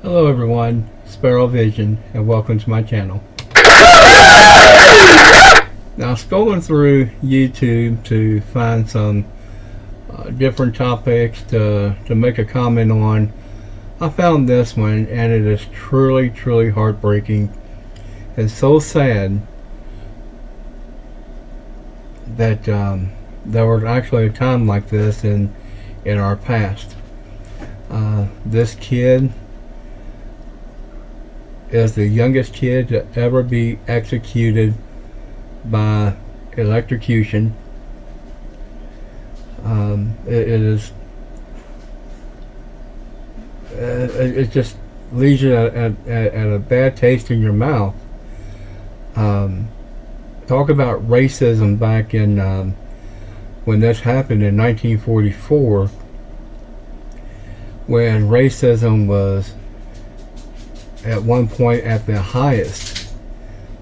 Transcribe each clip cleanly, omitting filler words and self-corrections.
Hello everyone, Sparrow Vision, and welcome to my channel. Now, I was scrolling through YouTube to find some different topics to make a comment on. I found this one, and it is truly heartbreaking and so sad that there was actually a time like this in our past. This kid is the youngest kid to ever be executed by electrocution. It just leaves you at a bad taste in your mouth. Talk about racism back in when this happened in 1944, when racism was at one point at the highest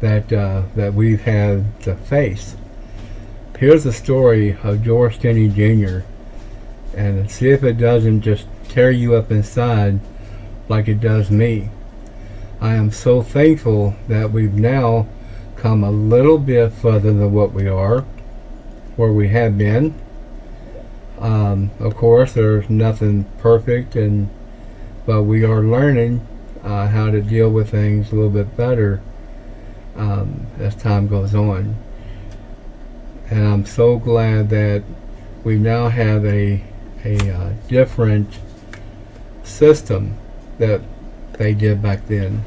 that we've had to face. Here's the story of George Stinney Jr. and see if it doesn't just tear you up inside like it does me. I am so thankful that we've now come a little bit further than what we are, where we have been. Of course, there's nothing perfect, but we are learning how to deal with things a little bit better as time goes on. And I'm so glad that we now have a different system that they did back then,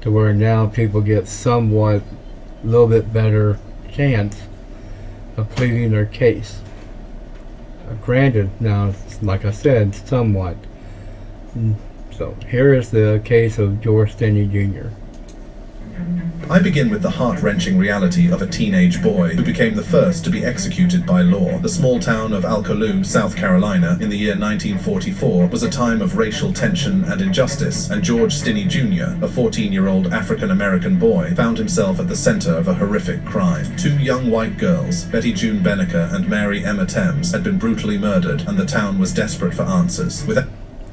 to where now people get somewhat a little bit better chance of pleading their case. Granted, now, like I said, somewhat. So here is the case of George Stinney Jr. I begin with the heart-wrenching reality of a teenage boy who became the first to be executed by law. The small town of Alcolu, South Carolina, in the year 1944 was a time of racial tension and injustice, and George Stinney Jr., a 14-year-old African-American boy, found himself at the center of a horrific crime. Two young white girls, Betty June Benniker and Mary Emma Thames, had been brutally murdered, and the town was desperate for answers.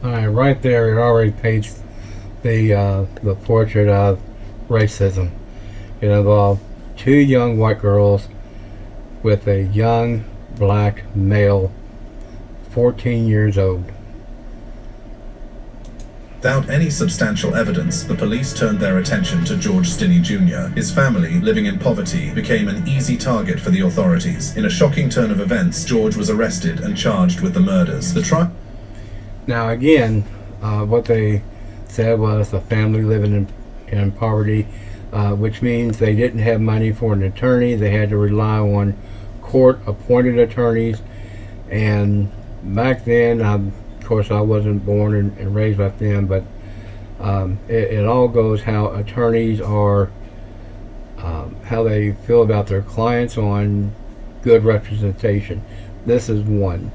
Alright, right there it already paints the portrait of racism. It involved two young white girls with a young black male, 14 years old. Without any substantial evidence, the police turned their attention to George Stinney Jr. His family, living in poverty, became an easy target for the authorities. In a shocking turn of events, George was arrested and charged with the murders. Now again, what they said was a family living in poverty, which means they didn't have money for an attorney. They had to rely on court-appointed attorneys. And back then, of course, I wasn't born and raised back then, but it all goes how attorneys are, how they feel about their clients on good representation. This is one.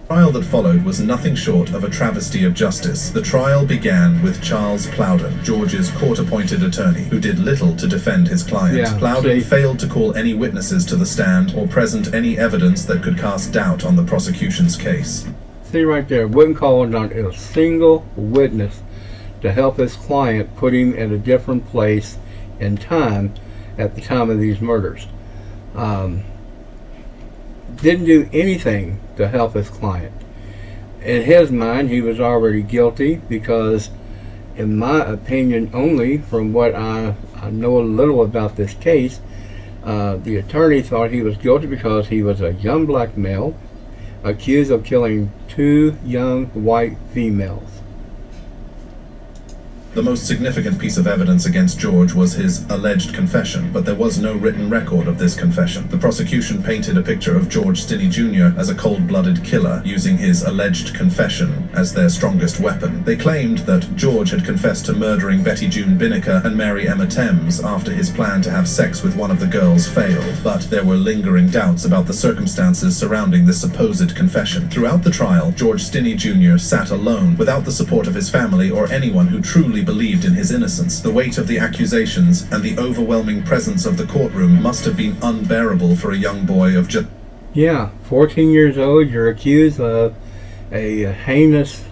The trial that followed was nothing short of a travesty of justice. The trial began with Charles Plowden, George's court-appointed attorney, who did little to defend his client. Plowden failed to call any witnesses to the stand or present any evidence that could cast doubt on the prosecution's case. See right there, wouldn't call on a single witness to help his client put him in a different place and time at the time of these murders. Didn't do anything to help his client. In his mind, he was already guilty because, in my opinion only, from what I know a little about this case, the attorney thought he was guilty because he was a young black male accused of killing two young white females. The most significant piece of evidence against George was his alleged confession, but there was no written record of this confession. The prosecution painted a picture of George Stinney Jr. as a cold-blooded killer, using his alleged confession as their strongest weapon. They claimed that George had confessed to murdering Betty June Binnicker and Mary Emma Thames after his plan to have sex with one of the girls failed, but there were lingering doubts about the circumstances surrounding this supposed confession. Throughout the trial, George Stinney Jr. sat alone, without the support of his family or anyone who truly believed in his innocence. The weight of the accusations and the overwhelming presence of the courtroom must have been unbearable for a young boy of just... Yeah, 14 years old, you're accused of a heinous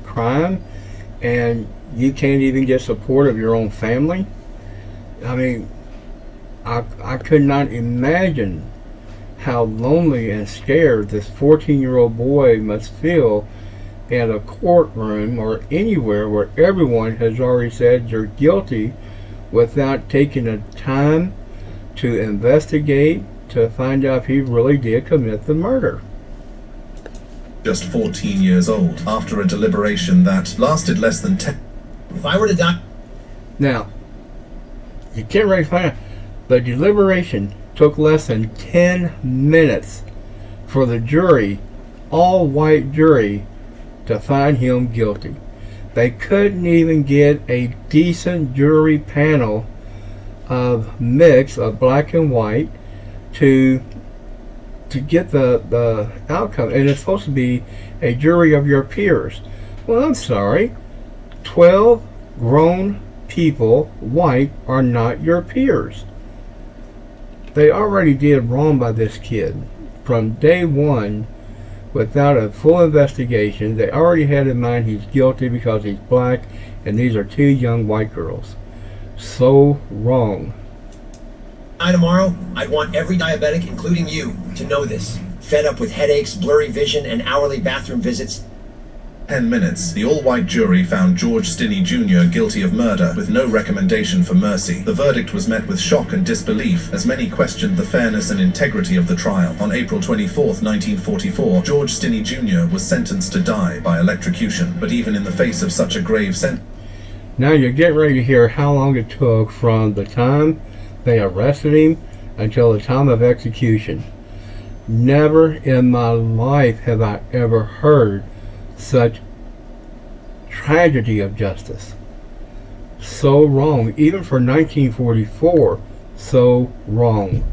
crime, and you can't even get support of your own family. I mean, I could not imagine how lonely and scared this 14-year-old boy must feel in a courtroom or anywhere where everyone has already said you're guilty without taking the time to investigate to find out if he really did commit the murder. Just 14 years old, after a deliberation that lasted less than 10. If I were to die... Now, you can't really find out. The deliberation took less than 10 minutes for the jury, all white jury, to find him guilty. They couldn't even get a decent jury panel of mix of black and white to get the outcome. And it's supposed to be a jury of your peers. Well, I'm sorry. 12 grown people, white, are not your peers. They already did wrong by this kid from day one without a full investigation. They already had in mind he's guilty because he's black and these are two young white girls. So wrong. Tomorrow, I'd want every diabetic, including you, to know this. Fed up with headaches, blurry vision, and hourly bathroom visits. 10 minutes, the all-white jury found George Stinney Jr. guilty of murder with no recommendation for mercy. The verdict was met with shock and disbelief as many questioned the fairness and integrity of the trial. On April 24, 1944, George Stinney Jr. was sentenced to die by electrocution, but even in the face of such a grave sentence... Now you're getting ready to hear how long it took from the time they arrested him until the time of execution. Never in my life have I ever heard such tragedy of justice. So wrong. Even for 1944, so wrong.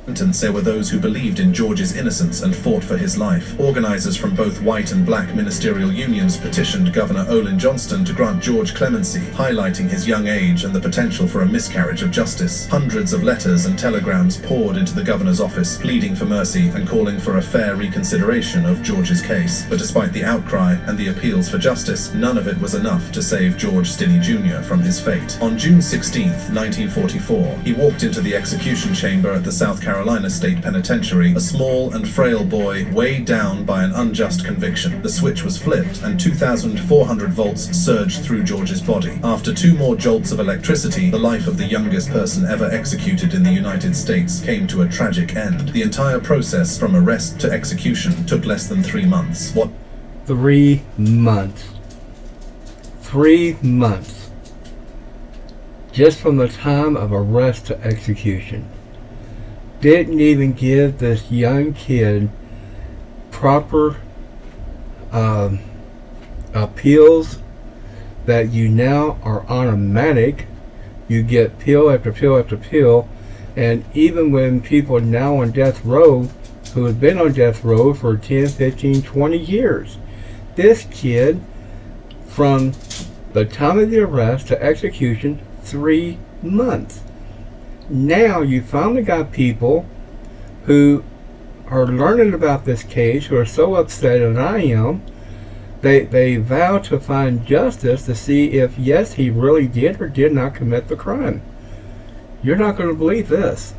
There were those who believed in George's innocence and fought for his life. Organizers from both white and black ministerial unions petitioned Governor Olin Johnston to grant George clemency, highlighting his young age and the potential for a miscarriage of justice. Hundreds of letters and telegrams poured into the governor's office, pleading for mercy and calling for a fair reconsideration of George's case. But despite the outcry and the appeals for justice, none of it was enough to save George Stinney Jr. from his fate. On June 16, 1944, he walked into the execution chamber at the South Carolina State Penitentiary, a small and frail boy weighed down by an unjust conviction. The switch was flipped and 2,400 volts surged through George's body. After 2 more jolts of electricity, the life of the youngest person ever executed in the United States came to a tragic end. The entire process from arrest to execution took less than 3 months. 3 months. 3 months. Just from the time of arrest to execution. Didn't even give this young kid proper appeals that you now are automatic. You get pill after pill after pill. And even when people now on death row who have been on death row for 10, 15, 20 years, this kid from the time of the arrest to execution, 3 months. Now you finally got people who are learning about this case, who are so upset, and I am. They vow to find justice to see if, yes, he really did or did not commit the crime. You're not going to believe this.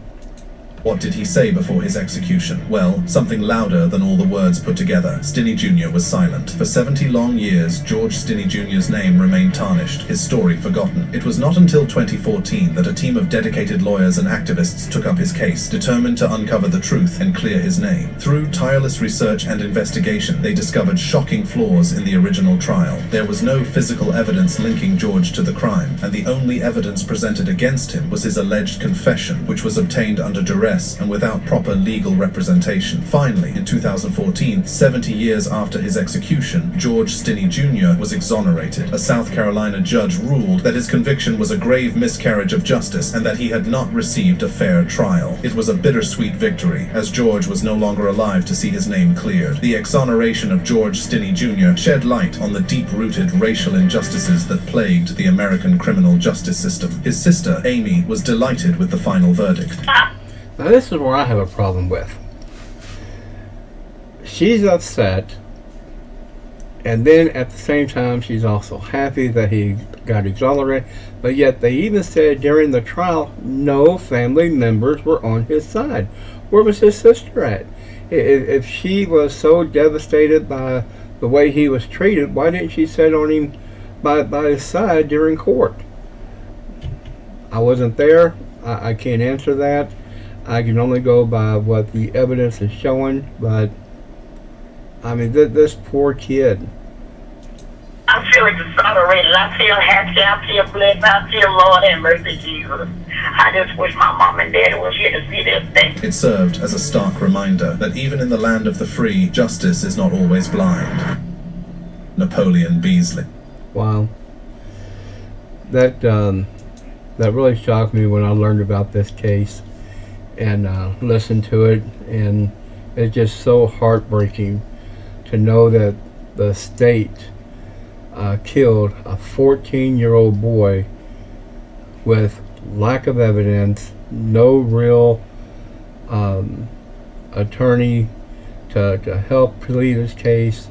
What did he say before his execution? Well, something louder than all the words put together. Stinney Jr. was silent. For 70 long years, George Stinney Jr.'s name remained tarnished, his story forgotten. It was not until 2014 that a team of dedicated lawyers and activists took up his case, determined to uncover the truth and clear his name. Through tireless research and investigation, they discovered shocking flaws in the original trial. There was no physical evidence linking George to the crime, and the only evidence presented against him was his alleged confession, which was obtained under duress and without proper legal representation. Finally, in 2014, 70 years after his execution, George Stinney Jr. was exonerated. A South Carolina judge ruled that his conviction was a grave miscarriage of justice and that he had not received a fair trial. It was a bittersweet victory, as George was no longer alive to see his name cleared. The exoneration of George Stinney Jr. shed light on the deep-rooted racial injustices that plagued the American criminal justice system. His sister, Amy, was delighted with the final verdict. Now this is where I have a problem with. She's upset And then at the same time, she's also happy that he got exonerated. But yet they even said during the trial, no family members were on his side. Where was his sister at? If she was so devastated by the way he was treated, why didn't she sit on him by his side during court? I wasn't there. I can't answer that. I can only go by what the evidence is showing. But I mean, this poor kid. I feel exonerated. I feel happy. I feel blessed. I feel, Lord have mercy, Jesus. I just wish my mom and dad was here to see this thing. It served as a stark reminder that even in the land of the free, justice is not always blind. Napoleon Beasley. Wow. That really shocked me when I learned about this case and listened to it, and it's just so heartbreaking to know that the state killed a 14-year-old boy with lack of evidence, no real attorney to help plead his case.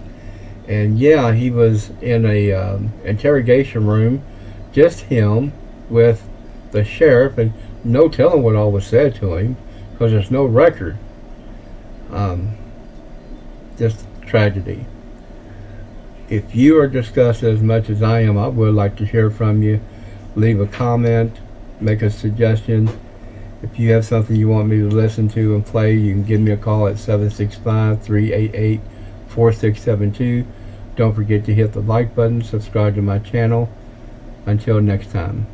And yeah, he was in a interrogation room, just him with the sheriff, and no telling what all was said to him because there's no record. Just tragedy. If you are disgusted as much as I am, I would like to hear from you. Leave a comment, make a suggestion. If you have something you want me to listen to and play, you can give me a call at 765-388-4672. Don't forget to hit the like button, subscribe to my channel. Until next time.